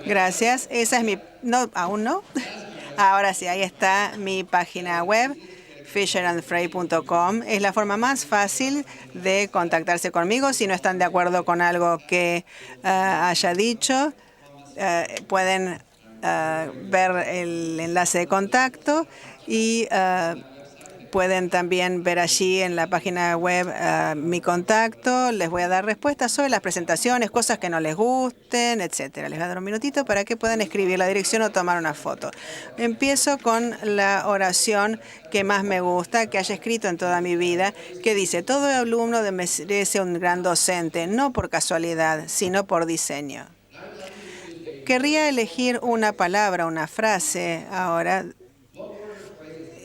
Gracias. Esa es mi... No, aún no. Ahora sí, ahí está mi página web, fisherandfrey.com. Es la forma más fácil de contactarse conmigo. Si no están de acuerdo con algo que haya dicho, pueden ver el enlace de contacto y pueden también ver allí en la página web mi contacto. Les voy a dar respuestas sobre las presentaciones, cosas que no les gusten, etcétera. Les voy a dar un minutito para que puedan escribir la dirección o tomar una foto. Empiezo con la oración que más me gusta, que haya escrito en toda mi vida, que dice: todo alumno merece un gran docente, no por casualidad, sino por diseño. Querría elegir una palabra, una frase ahora.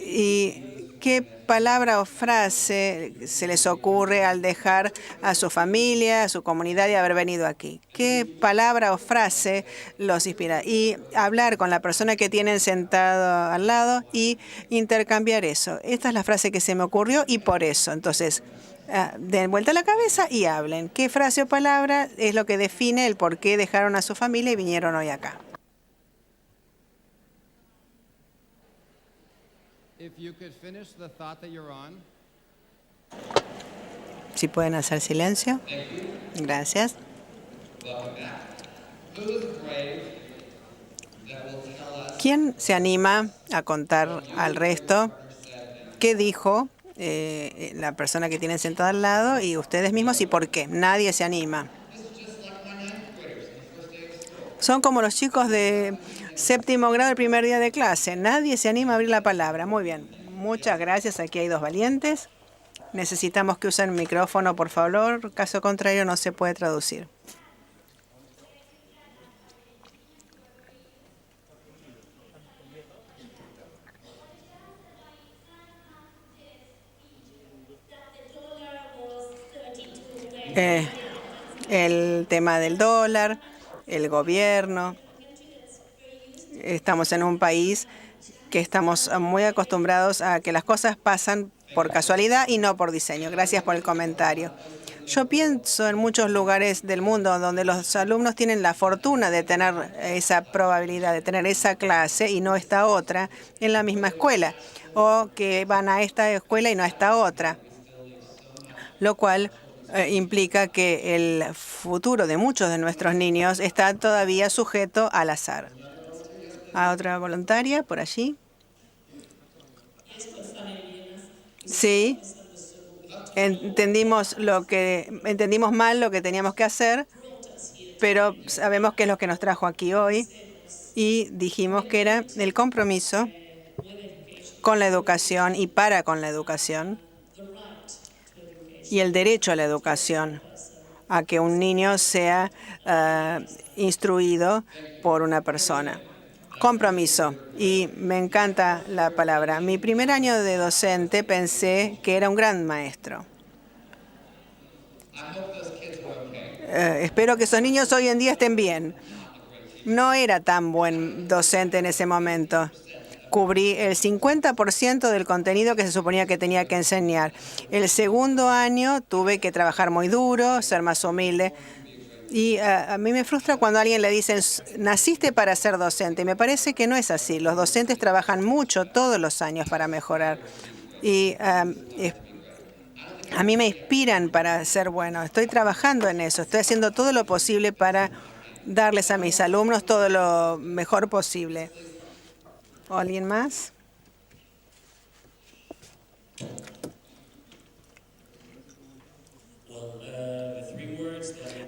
¿Y qué palabra o frase se les ocurre al dejar a su familia, a su comunidad y haber venido aquí? ¿Qué palabra o frase los inspira? Y hablar con la persona que tienen sentado al lado y intercambiar eso. Esta es la frase que se me ocurrió y por eso. Entonces, den vuelta la cabeza y hablen. ¿Qué frase o palabra es lo que define el por qué dejaron a su familia y vinieron hoy acá? Si pueden hacer silencio. Gracias. ¿Quién se anima a contar al resto qué dijo la persona que tienen sentada al lado y ustedes mismos y por qué? Nadie se anima. Son como los chicos de séptimo grado el primer día de clase. Nadie se anima a abrir la palabra. Muy bien. Muchas gracias. Aquí hay dos valientes. Necesitamos que usen el micrófono, por favor. Caso contrario, no se puede traducir. El tema del dólar, el gobierno. Estamos en un país que estamos muy acostumbrados a que las cosas pasan por casualidad y no por diseño. Gracias por el comentario. Yo pienso en muchos lugares del mundo donde los alumnos tienen la fortuna de tener esa probabilidad, de tener esa clase y no esta otra en la misma escuela, o que van a esta escuela y no a esta otra, lo cual implica que el futuro de muchos de nuestros niños está todavía sujeto al azar. ¿A otra voluntaria por allí? Sí. Entendimos mal lo que teníamos que hacer, pero sabemos qué es lo que nos trajo aquí hoy y dijimos que era el compromiso con la educación y para con la educación y el derecho a la educación, a que un niño sea instruido por una persona. Compromiso. Y me encanta la palabra. Mi primer año de docente pensé que era un gran maestro. Espero que esos niños hoy en día estén bien. No era tan buen docente en ese momento. Cubrí el 50% del contenido que se suponía que tenía que enseñar. El segundo año tuve que trabajar muy duro, ser más humilde. Y a mí me frustra cuando a alguien le dicen, naciste para ser docente. Me parece que no es así. Los docentes trabajan mucho todos los años para mejorar. Y a mí me inspiran para ser bueno. Estoy trabajando en eso. Estoy haciendo todo lo posible para darles a mis alumnos todo lo mejor posible. ¿O alguien más?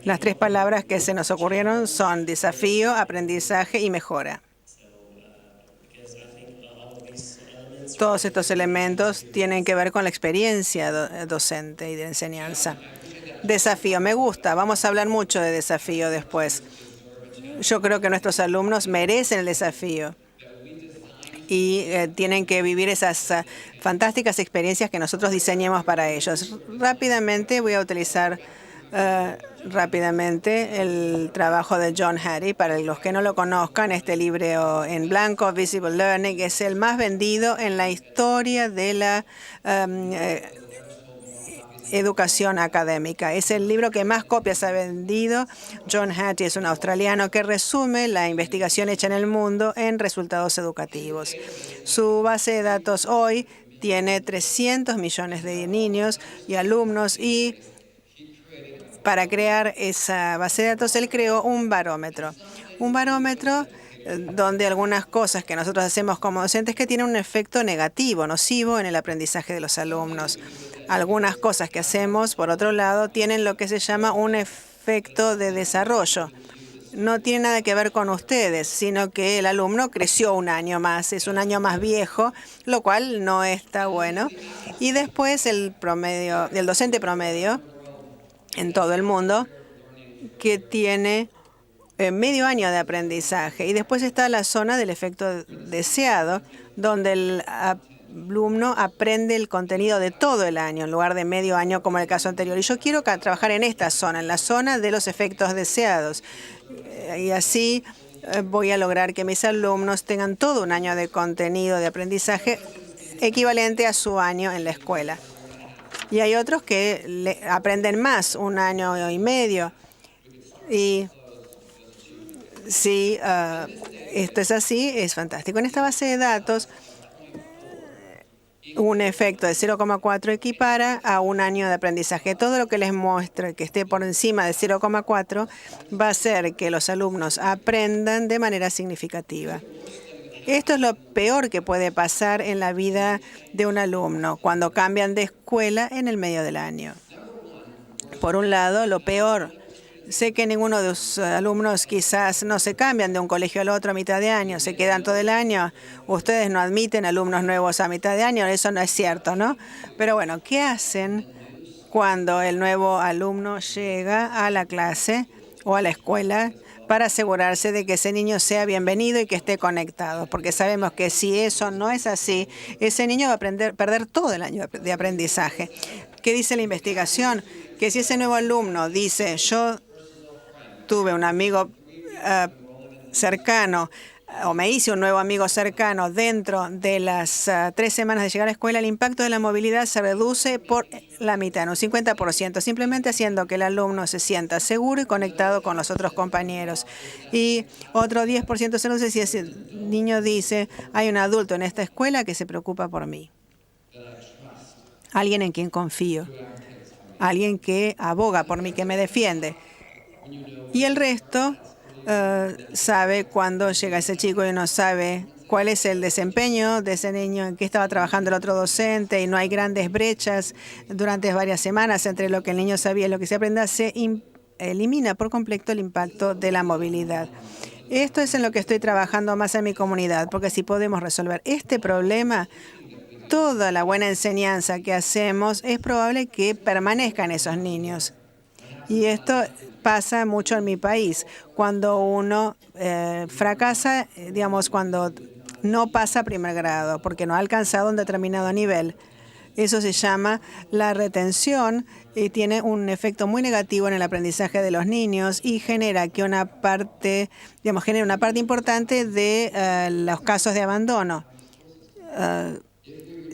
Las tres palabras que se nos ocurrieron son desafío, aprendizaje y mejora. Todos estos elementos tienen que ver con la experiencia docente y de enseñanza. Desafío, me gusta. Vamos a hablar mucho de desafío después. Yo creo que nuestros alumnos merecen el desafío y tienen que vivir esas fantásticas experiencias que nosotros diseñemos para ellos. Rápidamente voy a utilizar el trabajo de John Hattie. Para los que no lo conozcan, este libro en blanco, Visible Learning, es el más vendido en la historia de la educación académica. Es el libro que más copias ha vendido. John Hattie es un australiano que resume la investigación hecha en el mundo en resultados educativos. Su base de datos hoy tiene 300 millones de niños y alumnos, y para crear esa base de datos él creó un barómetro. Un barómetro donde algunas cosas que nosotros hacemos como docentes que tienen un efecto negativo, nocivo en el aprendizaje de los alumnos. Algunas cosas que hacemos, por otro lado, tienen lo que se llama un efecto de desarrollo. No tiene nada que ver con ustedes, sino que el alumno creció un año más, es un año más viejo, lo cual no está bueno. Y después el docente promedio en todo el mundo que tiene medio año de aprendizaje. Y después está la zona del efecto deseado, donde el alumno aprende el contenido de todo el año en lugar de medio año como en el caso anterior. Y yo quiero trabajar en esta zona, en la zona de los efectos deseados. Y así voy a lograr que mis alumnos tengan todo un año de contenido de aprendizaje equivalente a su año en la escuela. Y hay otros que aprenden más, un año y medio. Y si esto es así, es fantástico. En esta base de datos, un efecto de 0,4 equipara a un año de aprendizaje. Todo lo que les muestre que esté por encima de 0,4 va a hacer que los alumnos aprendan de manera significativa. Esto es lo peor que puede pasar en la vida de un alumno cuando cambian de escuela en el medio del año. Por un lado, lo peor. Sé que ninguno de los alumnos quizás no se cambian de un colegio al otro a mitad de año, se quedan todo el año. Ustedes no admiten alumnos nuevos a mitad de año, eso no es cierto, ¿no? Pero bueno, ¿qué hacen cuando el nuevo alumno llega a la clase o a la escuela para asegurarse de que ese niño sea bienvenido y que esté conectado? Porque sabemos que si eso no es así, ese niño va a perder todo el año de aprendizaje. ¿Qué dice la investigación? Que si ese nuevo alumno dice, yo tuve un amigo cercano o me hice un nuevo amigo cercano dentro de las 3 semanas de llegar a la escuela, el impacto de la movilidad se reduce por la mitad, en un 50%, simplemente haciendo que el alumno se sienta seguro y conectado con los otros compañeros. Y otro 10% se reduce si ese niño dice, hay un adulto en esta escuela que se preocupa por mí. Alguien en quien confío. Alguien que aboga por mí, que me defiende. Y el resto sabe cuando llega ese chico y no sabe cuál es el desempeño de ese niño, en qué estaba trabajando el otro docente, y no hay grandes brechas durante varias semanas entre lo que el niño sabía y lo que se aprende, se elimina por completo el impacto de la movilidad. Esto es en lo que estoy trabajando más en mi comunidad, porque si podemos resolver este problema, toda la buena enseñanza que hacemos es probable que permanezcan esos niños. Y esto pasa mucho en mi país. Cuando uno fracasa, digamos, cuando no pasa primer grado, porque no ha alcanzado un determinado nivel. Eso se llama la retención y tiene un efecto muy negativo en el aprendizaje de los niños y genera que una parte importante de los casos de abandono.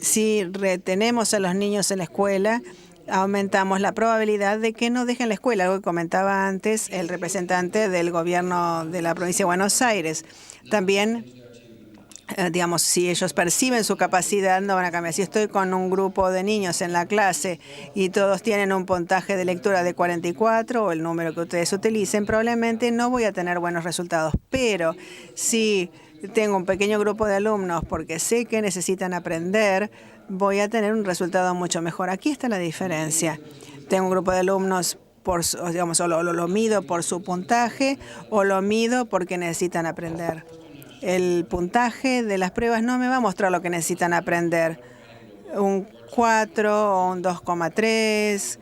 Si retenemos a los niños en la escuela, aumentamos la probabilidad de que no dejen la escuela, algo que comentaba antes el representante del gobierno de la provincia de Buenos Aires. También, digamos, si ellos perciben su capacidad, no van a cambiar. Si estoy con un grupo de niños en la clase y todos tienen un puntaje de lectura de 44 o el número que ustedes utilicen, probablemente no voy a tener buenos resultados. Pero si tengo un pequeño grupo de alumnos porque sé que necesitan aprender, voy a tener un resultado mucho mejor. Aquí está la diferencia. Tengo un grupo de alumnos, digamos, o lo mido por su puntaje o lo mido porque necesitan aprender. El puntaje de las pruebas no me va a mostrar lo que necesitan aprender. Un 4 o un 2,3,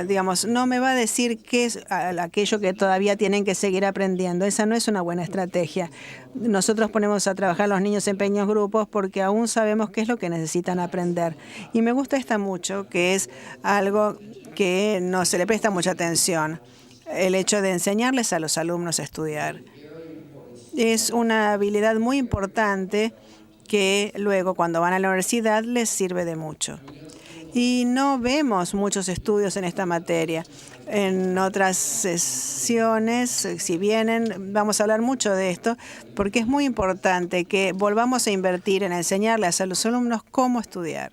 digamos, no me va a decir qué es aquello que todavía tienen que seguir aprendiendo. Esa no es una buena estrategia. Nosotros ponemos a trabajar a los niños en pequeños grupos porque aún sabemos qué es lo que necesitan aprender. Y me gusta esta mucho, que es algo que no se le presta mucha atención, el hecho de enseñarles a los alumnos a estudiar. Es una habilidad muy importante que luego cuando van a la universidad les sirve de mucho. y no vemos muchos estudios en esta materia. En otras sesiones, si vienen, vamos a hablar mucho de esto, porque es muy importante que volvamos a invertir en enseñarles a los alumnos cómo estudiar.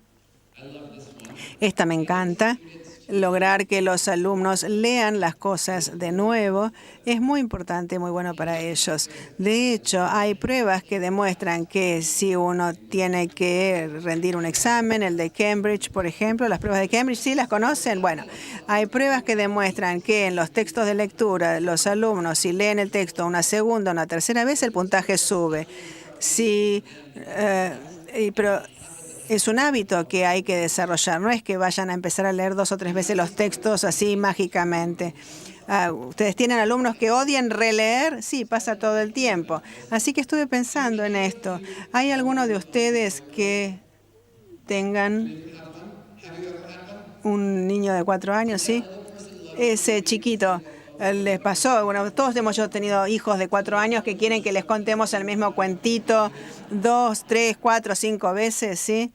Esta me encanta. Lograr que los alumnos lean las cosas de nuevo es muy importante y muy bueno para ellos. De hecho, hay pruebas que demuestran que si uno tiene que rendir un examen, el de Cambridge, por ejemplo, las pruebas de Cambridge, ¿sí las conocen? Bueno, hay pruebas que demuestran que en los textos de lectura, los alumnos, si leen el texto una segunda o una tercera vez, el puntaje sube. Pero es un hábito que hay que desarrollar. No es que vayan a empezar a leer 2 o 3 veces los textos así mágicamente. ¿Ustedes tienen alumnos que odian releer? Sí, pasa todo el tiempo. Así que estuve pensando en esto. ¿Hay alguno de ustedes que tengan un niño de 4 años? Sí. Ese chiquito les pasó. Bueno, todos hemos tenido hijos de 4 años que quieren que les contemos el mismo cuentito 2, 3, 4, 5 veces, ¿sí?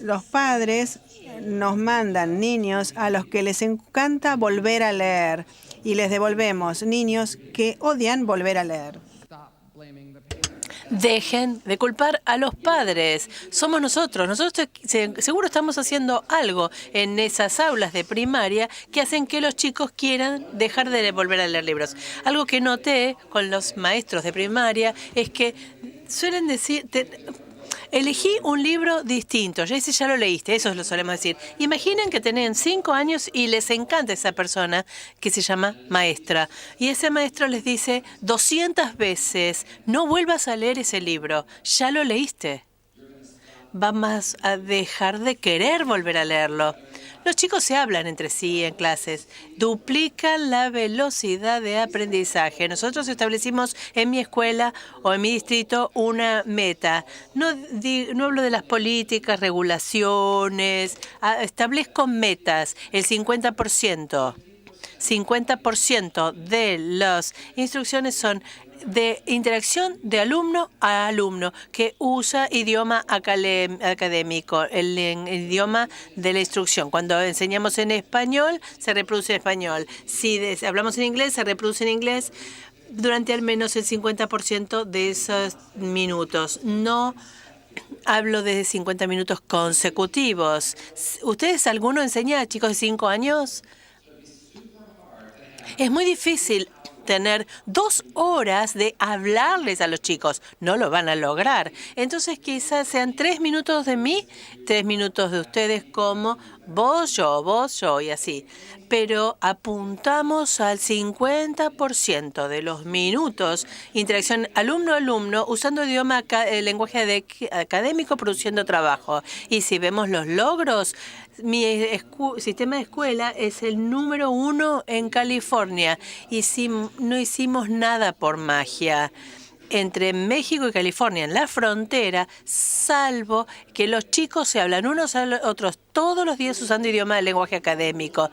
Los padres nos mandan niños a los que les encanta volver a leer y les devolvemos niños que odian volver a leer. Dejen de culpar a los padres. Somos nosotros. Nosotros seguro estamos haciendo algo en esas aulas de primaria que hacen que los chicos quieran dejar de volver a leer libros. Algo que noté con los maestros de primaria es que suelen decir... Elegí un libro distinto. Ya lo leíste, eso lo solemos decir. Imaginen que tienen 5 años y les encanta esa persona que se llama maestra. Y ese maestro les dice 200 veces, no vuelvas a leer ese libro. Ya lo leíste. Vamos a dejar de querer volver a leerlo. Los chicos se hablan entre sí en clases, duplican la velocidad de aprendizaje. Nosotros establecimos en mi escuela o en mi distrito una meta. No hablo de las políticas, regulaciones, establezco metas, el 50%. 50% de las instrucciones son de interacción de alumno a alumno que usa idioma académico, el idioma de la instrucción. Cuando enseñamos en español, se reproduce en español. Si hablamos en inglés, se reproduce en inglés durante al menos el 50% de esos minutos. No hablo de 50 minutos consecutivos. ¿Ustedes alguno enseña a chicos de 5 años? Es muy difícil tener 2 horas de hablarles a los chicos. No lo van a lograr. Entonces quizás sean 3 minutos de mí, 3 minutos de ustedes como vos, yo y así. Pero apuntamos al 50% de los minutos, interacción alumno-alumno, usando idioma, lenguaje académico, produciendo trabajo. Y si vemos los logros, mi sistema de escuela es el número 1 en California. Y no hicimos nada por magia. Entre México y California, en la frontera, salvo que los chicos se hablan unos a los otros todos los días usando idioma de lenguaje académico.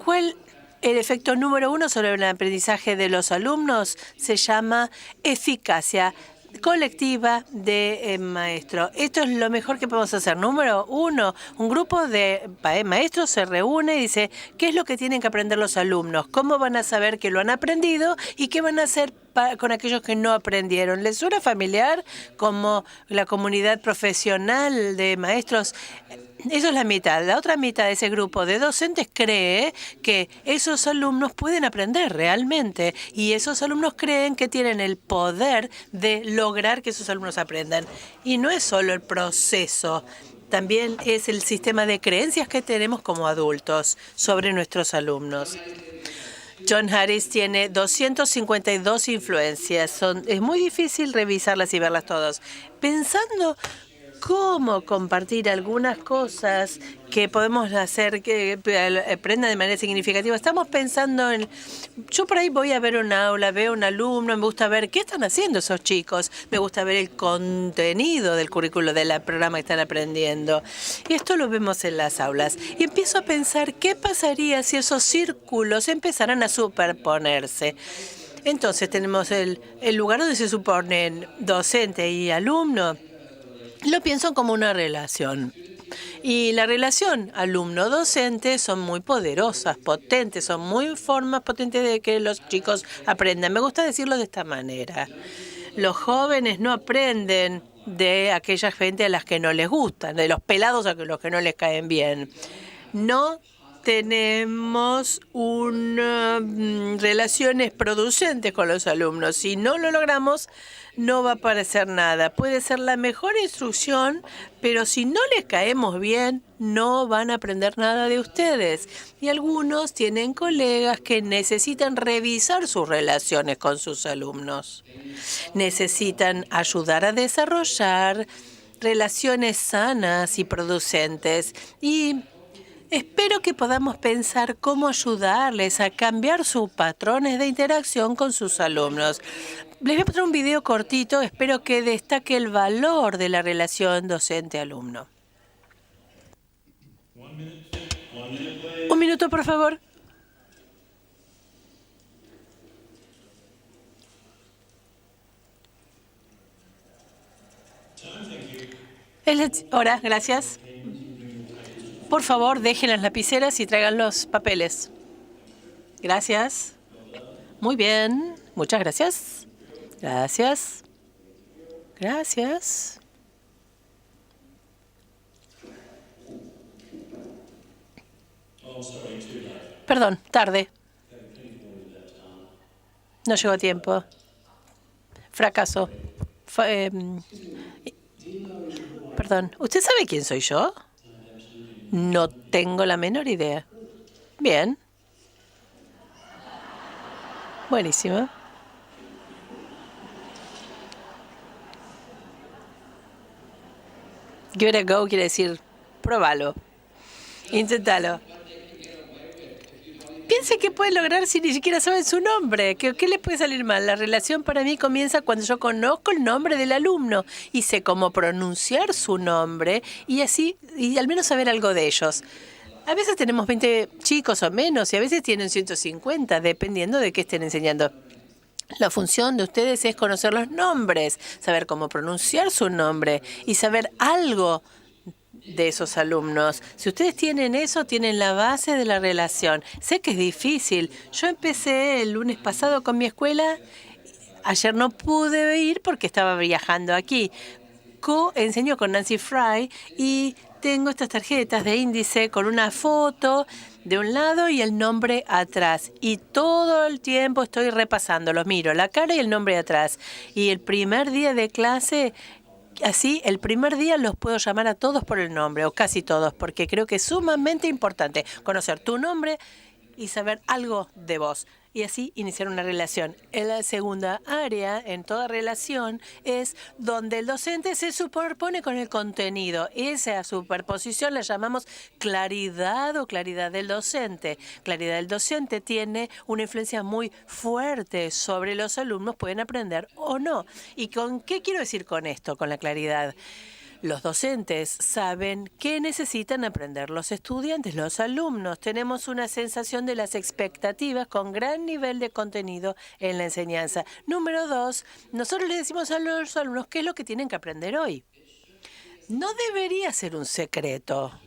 ¿Cuál el efecto número 1 sobre el aprendizaje de los alumnos? Se llama eficacia colectiva de maestro. Esto es lo mejor que podemos hacer. Número 1, un grupo de maestros se reúne y dice qué es lo que tienen que aprender los alumnos, cómo van a saber que lo han aprendido y qué van a hacer con aquellos que no aprendieron. ¿Les suena familiar como la comunidad profesional de maestros? Eso es la mitad. La otra mitad de ese grupo de docentes cree que esos alumnos pueden aprender realmente y esos alumnos creen que tienen el poder de lograr que esos alumnos aprendan. Y no es solo el proceso, también es el sistema de creencias que tenemos como adultos sobre nuestros alumnos. John Harris tiene 252 influencias. Es muy difícil revisarlas y verlas todas. Pensando cómo compartir algunas cosas que podemos hacer que aprendan de manera significativa. Estamos pensando en... Yo por ahí voy a ver un aula, veo un alumno, me gusta ver qué están haciendo esos chicos. Me gusta ver el contenido del currículo del programa que están aprendiendo. Y esto lo vemos en las aulas. Y empiezo a pensar qué pasaría si esos círculos empezaran a superponerse. Entonces tenemos el lugar donde se suponen docente y alumno. Lo pienso como una relación. Y la relación alumno-docente son muy poderosas, potentes, son muy formas potentes de que los chicos aprendan. Me gusta decirlo de esta manera. Los jóvenes no aprenden de aquella gente a las que no les gustan, de los pelados a los que no les caen bien. No tenemos relaciones producentes con los alumnos. Si no lo logramos, no va a aparecer nada. Puede ser la mejor instrucción, pero si no les caemos bien, no van a aprender nada de ustedes. Y algunos tienen colegas que necesitan revisar sus relaciones con sus alumnos. Necesitan ayudar a desarrollar relaciones sanas y producentes. Y espero que podamos pensar cómo ayudarles a cambiar sus patrones de interacción con sus alumnos. Les voy a mostrar un video cortito. Espero que destaque el valor de la relación docente-alumno. Un minuto, por favor. Hora, gracias. Por favor, dejen las lapiceras y traigan los papeles. Gracias. Muy bien. Muchas gracias. Gracias. Gracias. Perdón, tarde. No llegó a tiempo. Fracaso. Perdón. ¿Usted sabe quién soy yo? No tengo la menor idea. Bien. Buenísimo. Give it a go quiere decir, pruébalo. Inténtalo. Piense qué puede lograr si ni siquiera saben su nombre. ¿Qué les puede salir mal? La relación para mí comienza cuando yo conozco el nombre del alumno y sé cómo pronunciar su nombre y así, y al menos saber algo de ellos. A veces tenemos 20 chicos o menos y a veces tienen 150, dependiendo de qué estén enseñando. La función de ustedes es conocer los nombres, saber cómo pronunciar su nombre y saber algo de esos alumnos. Si ustedes tienen eso, tienen la base de la relación. Sé que es difícil. Yo empecé el lunes pasado con mi escuela. Ayer no pude ir porque estaba viajando aquí. Enseño con Nancy Fry y tengo estas tarjetas de índice con una foto de un lado y el nombre atrás. Y todo el tiempo estoy repasando. Los miro, la cara y el nombre atrás. Y el primer día de clase, así, el primer día los puedo llamar a todos por el nombre, o casi todos, porque creo que es sumamente importante conocer tu nombre y saber algo de vos. Y así iniciar una relación. En la segunda área, en toda relación, es donde el docente se superpone con el contenido. Esa superposición la llamamos claridad o claridad del docente. Claridad del docente tiene una influencia muy fuerte sobre los alumnos, pueden aprender o no. ¿Y con qué quiero decir con esto, con la claridad? Los docentes saben qué necesitan aprender los estudiantes, los alumnos. Tenemos una sensación de las expectativas con gran nivel de contenido en la enseñanza. Número 2, nosotros le decimos a los alumnos qué es lo que tienen que aprender hoy. No debería ser un secreto.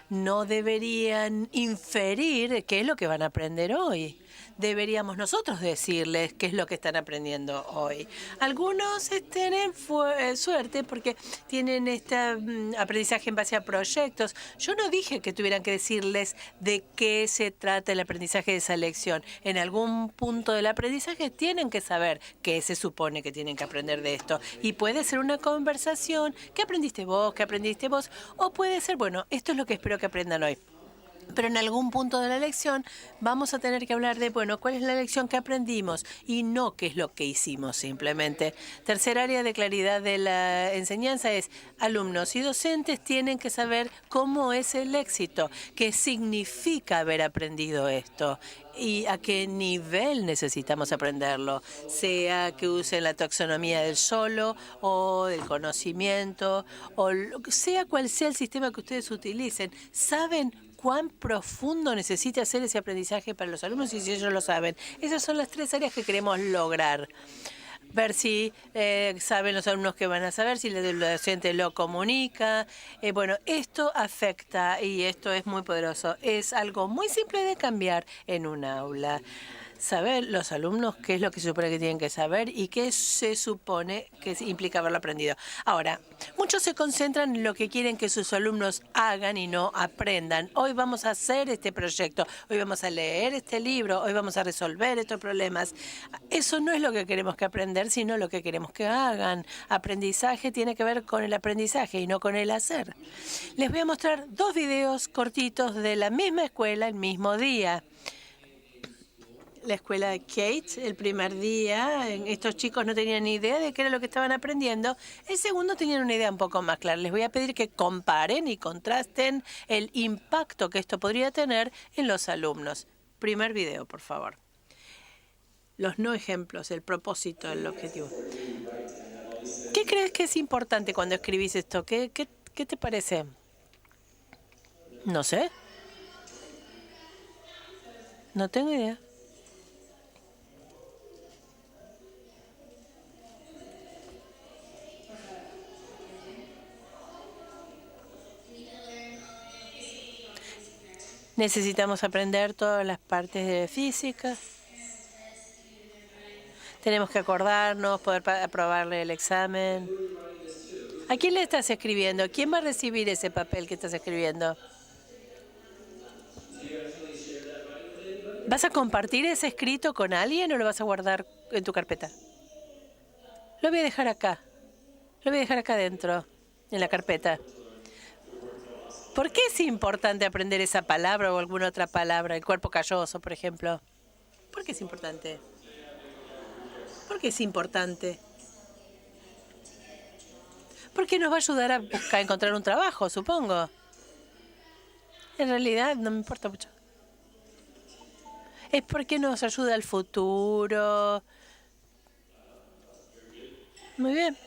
No deberían inferir qué es lo que van a aprender hoy. Deberíamos nosotros decirles qué es lo que están aprendiendo hoy. Algunos tienen suerte porque tienen este aprendizaje en base a proyectos. Yo no dije que tuvieran que decirles de qué se trata el aprendizaje de esa lección. En algún punto del aprendizaje tienen que saber qué se supone que tienen que aprender de esto. Y puede ser una conversación. ¿Qué aprendiste vos? ¿Qué aprendiste vos? O puede ser, bueno, esto es lo que espero que aprendan hoy. Pero en algún punto de la lección vamos a tener que hablar de, bueno, ¿cuál es la lección que aprendimos? Y no qué es lo que hicimos simplemente. Tercer área de claridad de la enseñanza es alumnos y docentes tienen que saber cómo es el éxito, qué significa haber aprendido esto y a qué nivel necesitamos aprenderlo, sea que usen la taxonomía del solo o del conocimiento, o sea cual sea el sistema que ustedes utilicen. ¿Saben cuán profundo necesita hacer ese aprendizaje para los alumnos y si ellos lo saben? Esas son las tres áreas que queremos lograr. ver si saben los alumnos que van a saber, si el docente lo comunica. Bueno, esto afecta y esto es muy poderoso. Es algo muy simple de cambiar en un aula. Saber los alumnos qué es lo que se supone que tienen que saber y qué se supone que implica haberlo aprendido. Ahora, muchos se concentran en lo que quieren que sus alumnos hagan y no aprendan. Hoy vamos a hacer este proyecto, hoy vamos a leer este libro, hoy vamos a resolver estos problemas. Eso no es lo que queremos que aprender, sino lo que queremos que hagan. Aprendizaje tiene que ver con el aprendizaje y no con el hacer. Les voy a mostrar 2 videos cortitos de la misma escuela el mismo día. La escuela de Kate, el primer día, estos chicos no tenían ni idea de qué era lo que estaban aprendiendo. El segundo tenían una idea un poco más clara. Les voy a pedir que comparen y contrasten el impacto que esto podría tener en los alumnos. Primer video, por favor. Los no ejemplos, el propósito, el objetivo. ¿Qué crees que es importante cuando escribís esto? ¿Qué te parece? No sé. No tengo idea. Necesitamos aprender todas las partes de física. Tenemos que acordarnos, poder aprobarle el examen. ¿A quién le estás escribiendo? ¿Quién va a recibir ese papel que estás escribiendo? ¿Vas a compartir ese escrito con alguien o lo vas a guardar en tu carpeta? Lo voy a dejar acá. Lo voy a dejar acá adentro, en la carpeta. ¿Por qué es importante aprender esa palabra o alguna otra palabra? El cuerpo calloso, por ejemplo. ¿Por qué es importante? ¿Por qué es importante? Porque nos va a ayudar a encontrar un trabajo, supongo. En realidad no me importa mucho. Es porque nos ayuda al futuro. Muy bien.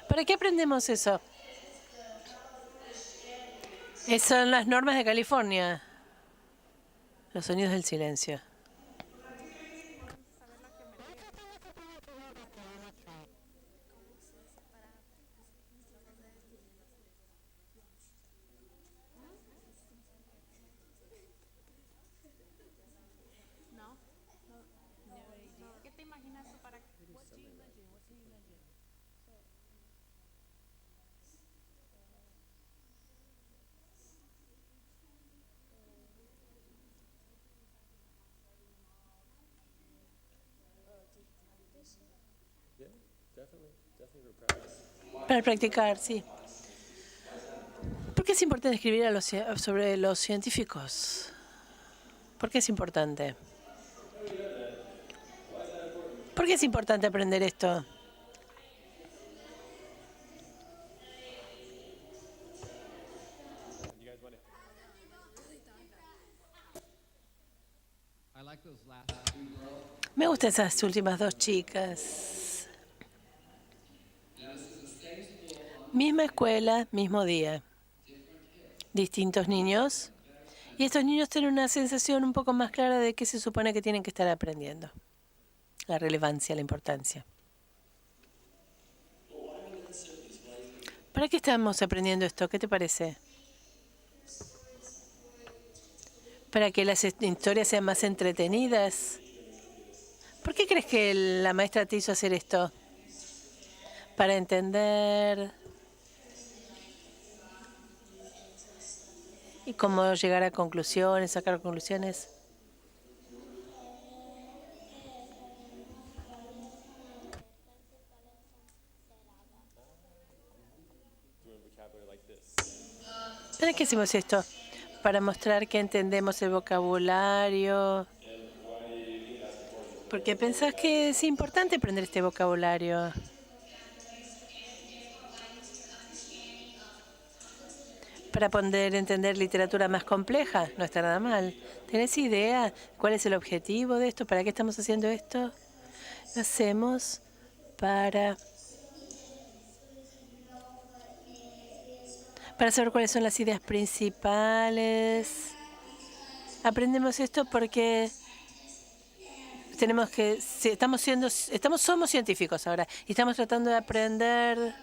¿Para qué aprendemos eso? Esas son las normas de California. Los sonidos del silencio. ¿Qué te imaginas para qué? Para practicar, sí. ¿Por qué es importante escribir sobre los científicos? ¿Por qué es importante? ¿Por qué es importante aprender esto? Me gustan esas últimas 2 chicas. Misma escuela, mismo día. Distintos niños. Y estos niños tienen una sensación un poco más clara de qué se supone que tienen que estar aprendiendo. La relevancia, la importancia. ¿Para qué estamos aprendiendo esto? ¿Qué te parece? ¿Para que las historias sean más entretenidas? ¿Por qué crees que la maestra te hizo hacer esto? Para entender y cómo llegar a conclusiones, sacar conclusiones. ¿Para qué hacemos esto? Para mostrar que entendemos el vocabulario. ¿Por qué pensás que es importante aprender este vocabulario? Para poder entender literatura más compleja, no está nada mal. ¿Tenés idea cuál es el objetivo de esto? ¿Para qué estamos haciendo esto? Lo hacemos para saber cuáles son las ideas principales. Aprendemos esto porque somos científicos ahora y estamos tratando de aprender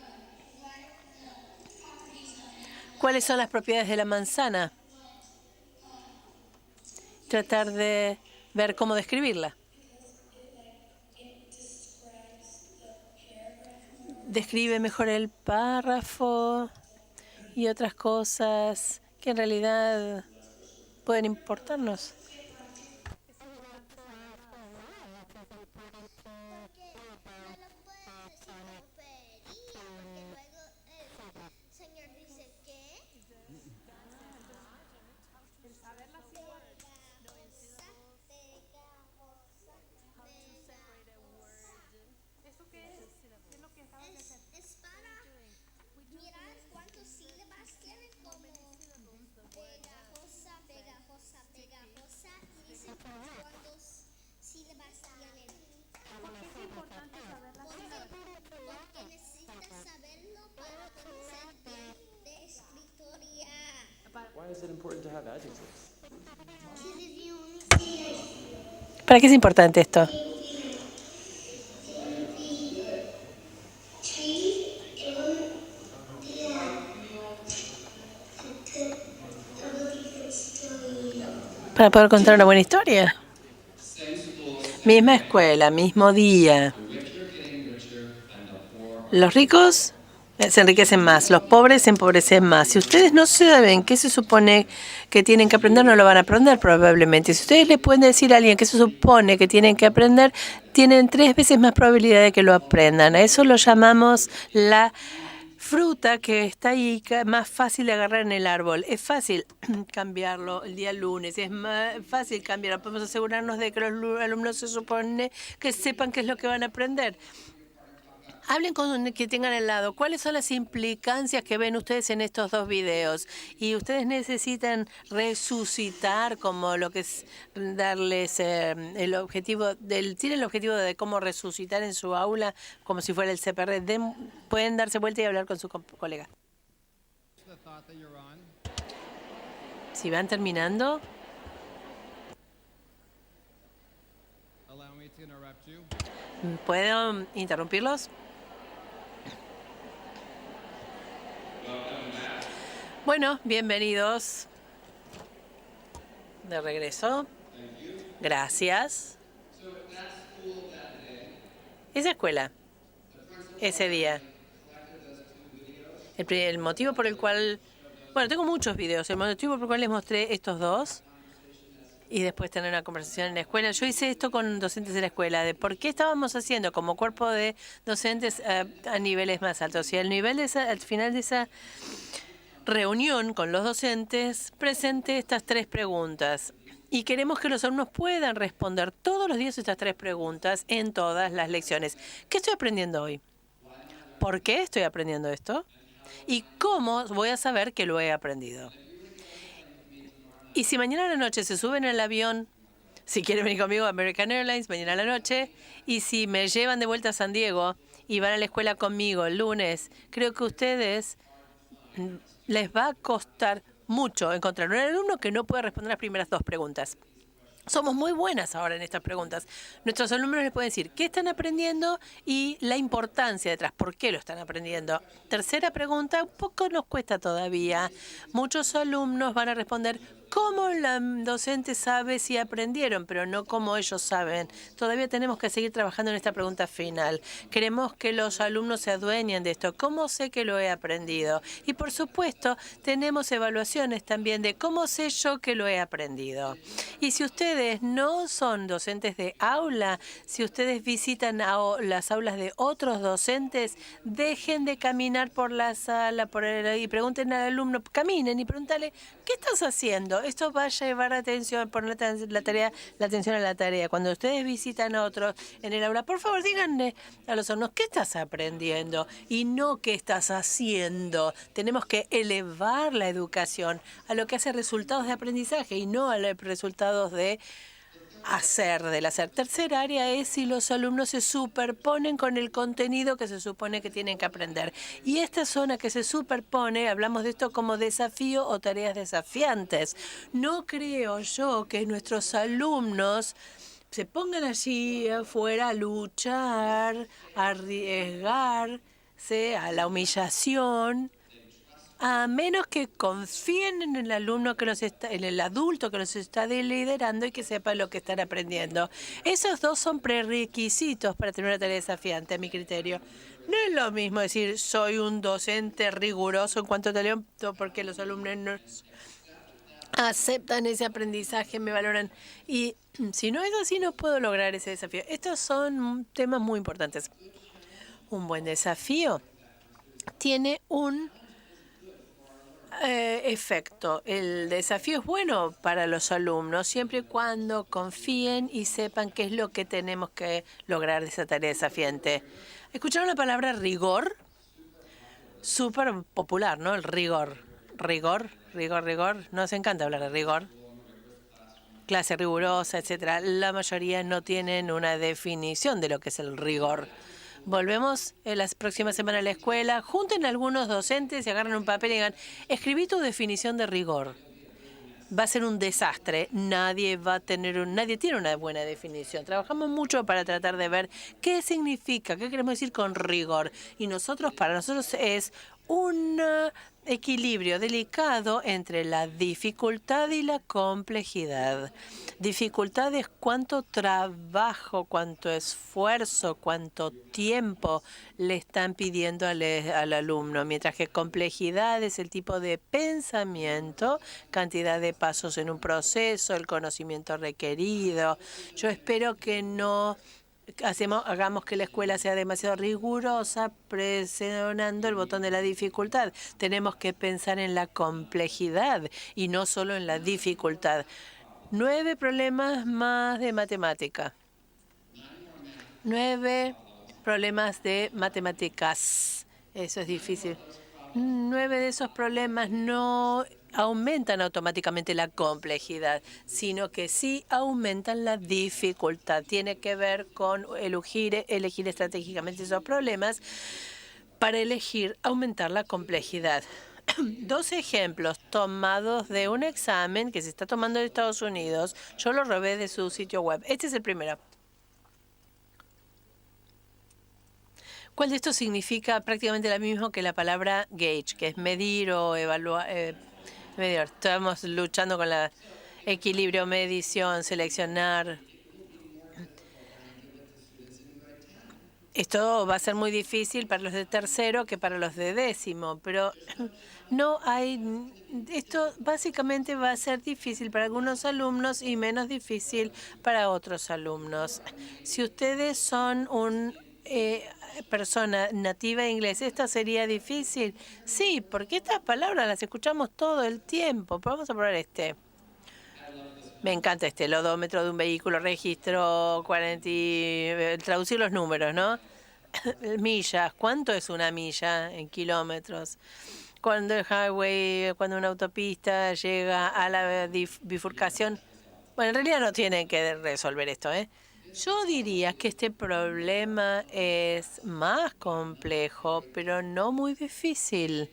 cuáles son las propiedades de la manzana. Tratar de ver cómo describirla. Describe mejor el párrafo y otras cosas que en realidad pueden importarnos. Es para mirar cuántas sílabas tienen como pegajosa, pegajosa, pegajosa y dice cuántas sílabas tienen. ¿Por qué es importante saber las sílabas? Porque necesitas saberlo para conocer bien de escritoria. Why is it important to have adjectives? ¿Para qué es importante esto? Para poder contar una buena historia. Misma escuela, mismo día. Los ricos se enriquecen más, los pobres se empobrecen más. Si ustedes no saben qué se supone que tienen que aprender, no lo van a aprender probablemente. Si ustedes le pueden decir a alguien qué se supone que tienen que aprender, tienen 3 veces más probabilidad de que lo aprendan. A eso lo llamamos la fruta que está ahí, más fácil de agarrar en el árbol. Es fácil cambiarlo el día lunes, es más fácil cambiarlo. Podemos asegurarnos de que los alumnos se supone que sepan qué es lo que van a aprender. Hablen con que tengan al lado. ¿Cuáles son las implicancias que ven ustedes en estos 2 videos? Y ustedes necesitan resucitar como lo que es darles el objetivo tienen el objetivo de cómo resucitar en su aula como si fuera el CPR. Pueden darse vuelta y hablar con su colega. Si van terminando. ¿Puedo interrumpirlos? Bueno, bienvenidos de regreso. Gracias. Esa escuela, ese día, el motivo por el cual, bueno, tengo muchos videos, el motivo por el cual les mostré estos 2 y después tener una conversación en la escuela. Yo hice esto con docentes de la escuela, de por qué estábamos haciendo como cuerpo de docentes a niveles más altos. Y al final de esa reunión con los docentes, presenté estas 3 preguntas. Y queremos que los alumnos puedan responder todos los días estas 3 preguntas en todas las lecciones. ¿Qué estoy aprendiendo hoy? ¿Por qué estoy aprendiendo esto? ¿Y cómo voy a saber que lo he aprendido? Y si mañana a la noche se suben al avión, si quieren venir conmigo a American Airlines, mañana a la noche, y si me llevan de vuelta a San Diego y van a la escuela conmigo el lunes, creo que a ustedes les va a costar mucho encontrar un alumno que no pueda responder las primeras 2 preguntas. Somos muy buenas ahora en estas preguntas. Nuestros alumnos les pueden decir qué están aprendiendo y la importancia detrás, por qué lo están aprendiendo. Tercera pregunta, un poco nos cuesta todavía. Muchos alumnos van a responder cómo la docente sabe si aprendieron, pero no cómo ellos saben. Todavía tenemos que seguir trabajando en esta pregunta final. Queremos que los alumnos se adueñen de esto. ¿Cómo sé que lo he aprendido? Y por supuesto, tenemos evaluaciones también de cómo sé yo que lo he aprendido. Y si ustedes no son docentes de aula, si ustedes visitan las aulas de otros docentes, dejen de caminar por la sala y pregunten al alumno, caminen y pregúntale, ¿qué estás haciendo? Esto va a llevar atención, poner la atención a la tarea. Cuando ustedes visitan a otros en el aula, por favor, díganle a los alumnos, ¿qué estás aprendiendo? Y no qué estás haciendo. Tenemos que elevar la educación a lo que hace resultados de aprendizaje y no a los resultados de hacer del hacer. Tercera área es si los alumnos se superponen con el contenido que se supone que tienen que aprender. Y esta zona que se superpone, hablamos de esto como desafío o tareas desafiantes. No creo yo que nuestros alumnos se pongan allí afuera a luchar, a arriesgarse a la humillación, a menos que confíen en el alumno que en el adulto que los está liderando y que sepa lo que están aprendiendo. Esos dos son prerequisitos para tener una tarea desafiante, a mi criterio. No es lo mismo decir soy un docente riguroso en cuanto a talento porque los alumnos no aceptan ese aprendizaje, me valoran. Y si no es así, no puedo lograr ese desafío. Estos son temas muy importantes. Un buen desafío tiene un efecto. El desafío es bueno para los alumnos siempre y cuando confíen y sepan qué es lo que tenemos que lograr de esa tarea desafiante. ¿Escucharon la palabra rigor? Súper popular, ¿no? El rigor. Rigor. Nos encanta hablar de rigor. Clase rigurosa, etcétera. La mayoría no tienen una definición de lo que es el rigor. Volvemos en la próxima semana a la escuela. Junten a algunos docentes y agarren un papel y digan, escribí tu definición de rigor. Va a ser un desastre. Nadie tiene una buena definición. Trabajamos mucho para tratar de ver qué significa, qué queremos decir con rigor. Y para nosotros es un equilibrio delicado entre la dificultad y la complejidad. Dificultad es cuánto trabajo, cuánto esfuerzo, cuánto tiempo le están pidiendo al alumno, mientras que complejidad es el tipo de pensamiento, cantidad de pasos en un proceso, el conocimiento requerido. Yo espero que no hagamos que la escuela sea demasiado rigurosa presionando el botón de la dificultad. Tenemos que pensar en la complejidad y no solo en la dificultad. 9 problemas más de matemática. 9 problemas de matemáticas. Eso es difícil. 9 de esos problemas no aumentan automáticamente la complejidad, sino que sí aumentan la dificultad. Tiene que ver con elegir estratégicamente esos problemas para aumentar la complejidad. 2 ejemplos tomados de un examen que se está tomando en Estados Unidos. Yo lo robé de su sitio web. Este es el primero. ¿Cuál de estos significa prácticamente lo mismo que la palabra gauge, que es medir o evaluar? Medir. Estamos luchando con la equilibrio, medición, seleccionar. Esto va a ser muy difícil para los de tercero que para los de décimo, pero esto básicamente va a ser difícil para algunos alumnos y menos difícil para otros alumnos. Si ustedes son persona nativa de inglés, ¿esto sería difícil? Sí, porque estas palabras las escuchamos todo el tiempo. Pero vamos a probar este. Me encanta el odómetro de un vehículo, registro, traducir los números, ¿no? Millas, ¿cuánto es una milla en kilómetros? Cuando cuando una autopista llega a la bifurcación. Bueno, en realidad no tienen que resolver esto, ¿eh? Yo diría que este problema es más complejo, pero no muy difícil.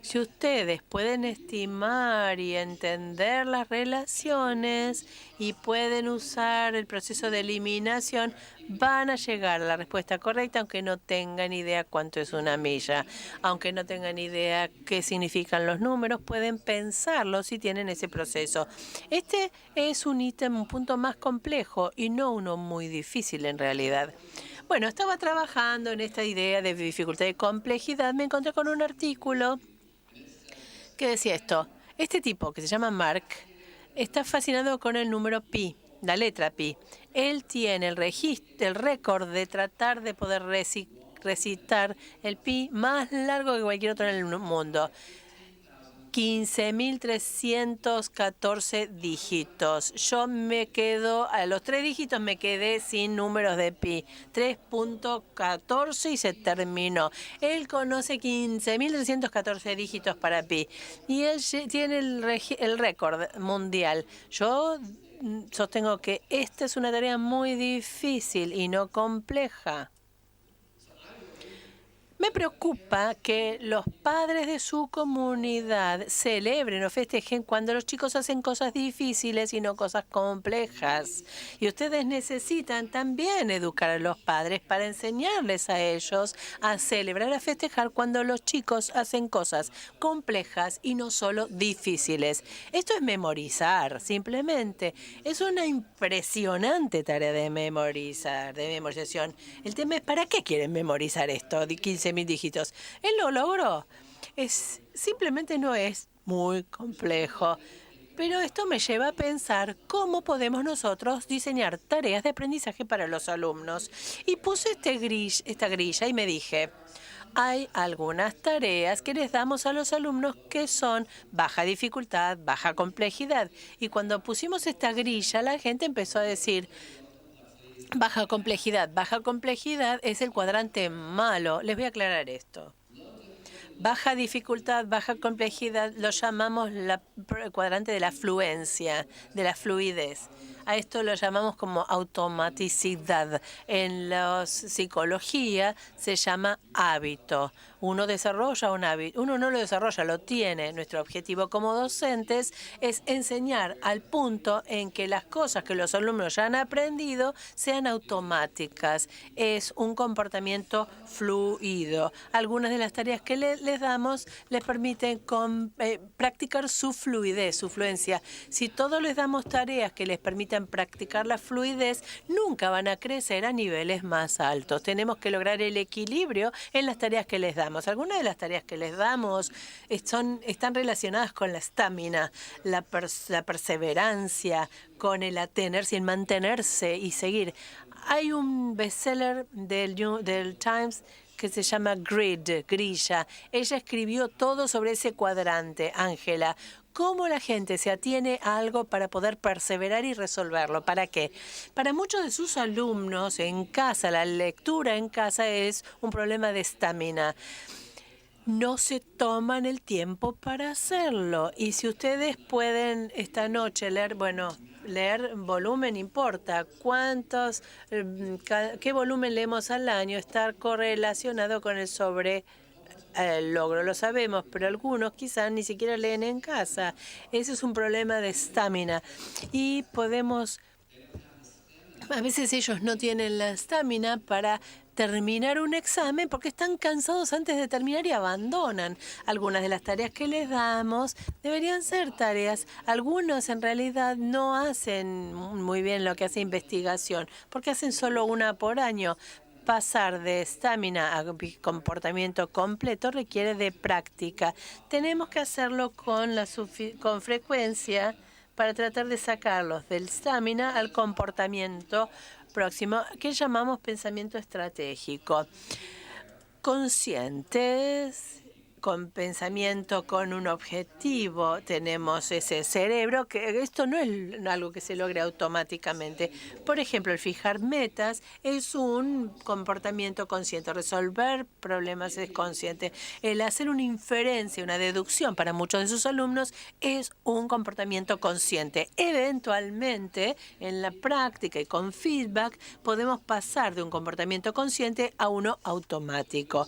Si ustedes pueden estimar y entender las relaciones y pueden usar el proceso de eliminación, van a llegar a la respuesta correcta, aunque no tengan idea cuánto es una milla. Aunque no tengan idea qué significan los números, pueden pensarlo si tienen ese proceso. Este es un punto más complejo y no uno muy difícil en realidad. Bueno, estaba trabajando en esta idea de dificultad y complejidad. Me encontré con un artículo que decía esto. Este tipo, que se llama Mark, está fascinado con el número pi, la letra pi. Él tiene el récord de tratar de poder recitar el pi más largo que cualquier otro en el mundo. 15.314 dígitos. Yo a los 3 dígitos me quedé sin números de pi. 3.14 y se terminó. Él conoce 15.314 dígitos para pi. Y él tiene el récord mundial. Yo sostengo que esta es una tarea muy difícil y no compleja. Me preocupa que los padres de su comunidad celebren o festejen cuando los chicos hacen cosas difíciles y no cosas complejas. Y ustedes necesitan también educar a los padres para enseñarles a ellos a celebrar, a festejar cuando los chicos hacen cosas complejas y no solo difíciles. Esto es memorizar, simplemente. Es una impresionante tarea de memorización. El tema es, ¿para qué quieren memorizar esto de 15.000 dígitos? Él lo logró. Simplemente no es muy complejo. Pero esto me lleva a pensar cómo podemos nosotros diseñar tareas de aprendizaje para los alumnos. Y puse esta grilla y me dije, hay algunas tareas que les damos a los alumnos que son baja dificultad, baja complejidad. Y cuando pusimos esta grilla, la gente empezó a decir, baja complejidad. Baja complejidad es el cuadrante malo. Les voy a aclarar esto. Baja dificultad, baja complejidad, lo llamamos el cuadrante de la fluencia, de la fluidez. A esto lo llamamos como automaticidad. En la psicología se llama hábito. Uno desarrolla un hábito, uno no lo desarrolla, lo tiene. Nuestro objetivo como docentes es enseñar al punto en que las cosas que los alumnos ya han aprendido sean automáticas. Es un comportamiento fluido. Algunas de las tareas que les damos les permiten practicar su fluidez, su fluencia. Si todos les damos tareas que les permitan practicar la fluidez, nunca van a crecer a niveles más altos. Tenemos que lograr el equilibrio en las tareas que les damos. Algunas de las tareas que les damos están relacionadas con la estamina, la perseverancia, con el atenerse, el mantenerse y seguir. Hay un bestseller del Times que se llama Grilla. Ella escribió todo sobre ese cuadrante, Ángela. ¿Cómo la gente se atiene a algo para poder perseverar y resolverlo? ¿Para qué? Para muchos de sus alumnos en casa, la lectura en casa es un problema de estamina. No se toman el tiempo para hacerlo. Y si ustedes pueden esta noche leer volumen importa. ¿Qué volumen leemos al año? Está correlacionado con el logro, lo sabemos, pero algunos quizás ni siquiera leen en casa. Ese es un problema de estamina. Y a veces ellos no tienen la estamina para terminar un examen porque están cansados antes de terminar y abandonan. Algunas de las tareas que les damos deberían ser tareas. Algunos en realidad no hacen muy bien lo que hace investigación porque hacen solo una por año. Pasar de estamina a comportamiento completo requiere de práctica. Tenemos que hacerlo con frecuencia para tratar de sacarlos del estamina al comportamiento próximo, que llamamos pensamiento estratégico. Conscientes, con pensamiento, con un objetivo, tenemos ese cerebro, que esto no es algo que se logre automáticamente. Por ejemplo, el fijar metas es un comportamiento consciente, resolver problemas es consciente. El hacer una inferencia, una deducción para muchos de sus alumnos es un comportamiento consciente. Eventualmente, en la práctica y con feedback, podemos pasar de un comportamiento consciente a uno automático.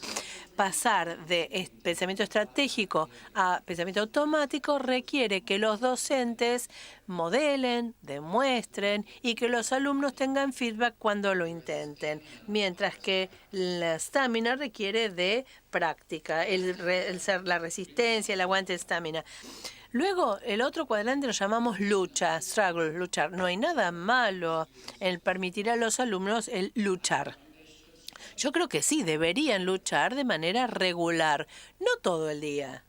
Pasar de pensamiento estratégico a pensamiento automático requiere que los docentes modelen, demuestren y que los alumnos tengan feedback cuando lo intenten, mientras que la estamina requiere de práctica, la resistencia, el aguante de estamina. Luego, el otro cuadrante lo llamamos lucha, struggle, luchar. No hay nada malo en permitir a los alumnos el luchar. Yo creo que sí, deberían luchar de manera regular, no todo el día.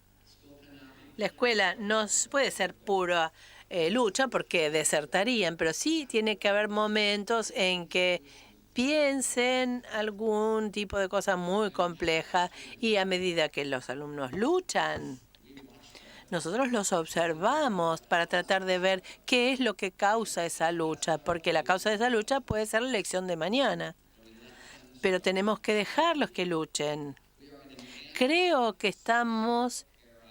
La escuela no puede ser pura lucha porque desertarían, pero sí tiene que haber momentos en que piensen algún tipo de cosa muy compleja y a medida que los alumnos luchan, nosotros los observamos para tratar de ver qué es lo que causa esa lucha, porque la causa de esa lucha puede ser la elección de mañana. Pero tenemos que dejarlos que luchen. Creo que estamos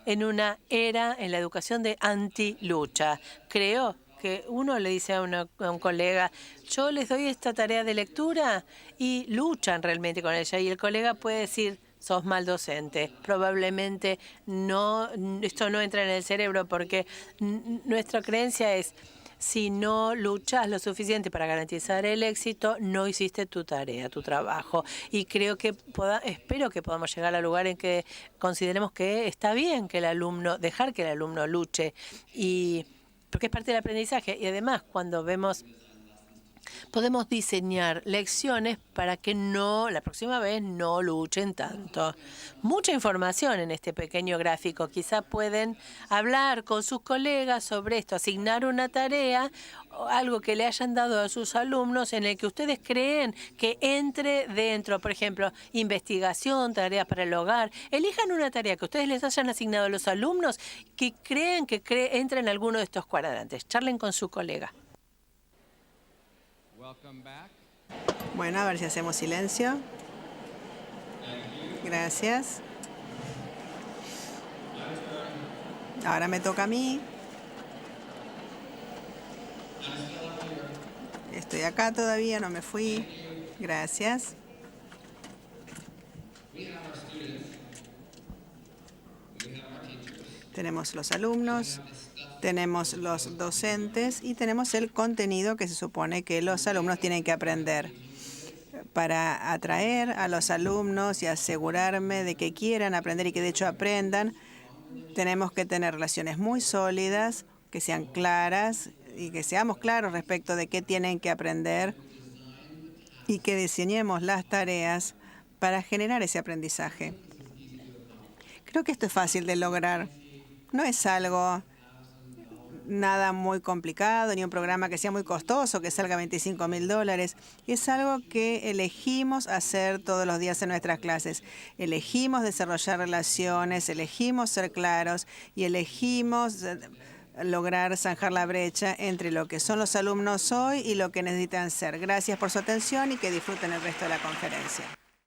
en una era en la educación de anti-lucha. Creo que uno le dice a un colega, yo les doy esta tarea de lectura y luchan realmente con ella. Y el colega puede decir, sos mal docente. Probablemente no, esto no entra en el cerebro porque nuestra creencia es, si no luchas lo suficiente para garantizar el éxito, no hiciste tu tarea, tu trabajo. Y creo que espero que podamos llegar al lugar en que consideremos que está bien que el alumno, dejar que el alumno luche, y porque es parte del aprendizaje. Y además, cuando podemos diseñar lecciones para que la próxima vez no luchen tanto. Mucha información en este pequeño gráfico. Quizá pueden hablar con sus colegas sobre esto, asignar una tarea o algo que le hayan dado a sus alumnos en el que ustedes creen que entre dentro. Por ejemplo, investigación, tareas para el hogar. Elijan una tarea que ustedes les hayan asignado a los alumnos que creen que entra en alguno de estos cuadrantes. Charlen con su colega. Bueno, a ver si hacemos silencio. Gracias. Ahora me toca a mí. Estoy acá todavía, no me fui. Gracias. Tenemos los alumnos, tenemos los docentes y tenemos el contenido que se supone que los alumnos tienen que aprender. Para atraer a los alumnos y asegurarme de que quieran aprender y que de hecho aprendan, tenemos que tener relaciones muy sólidas, que sean claras y que seamos claros respecto de qué tienen que aprender y que diseñemos las tareas para generar ese aprendizaje. Creo que esto es fácil de lograr. No es algo nada muy complicado, ni un programa que sea muy costoso, que salga $25,000. Es algo que elegimos hacer todos los días en nuestras clases. Elegimos desarrollar relaciones, elegimos ser claros y elegimos lograr zanjar la brecha entre lo que son los alumnos hoy y lo que necesitan ser. Gracias por su atención y que disfruten el resto de la conferencia.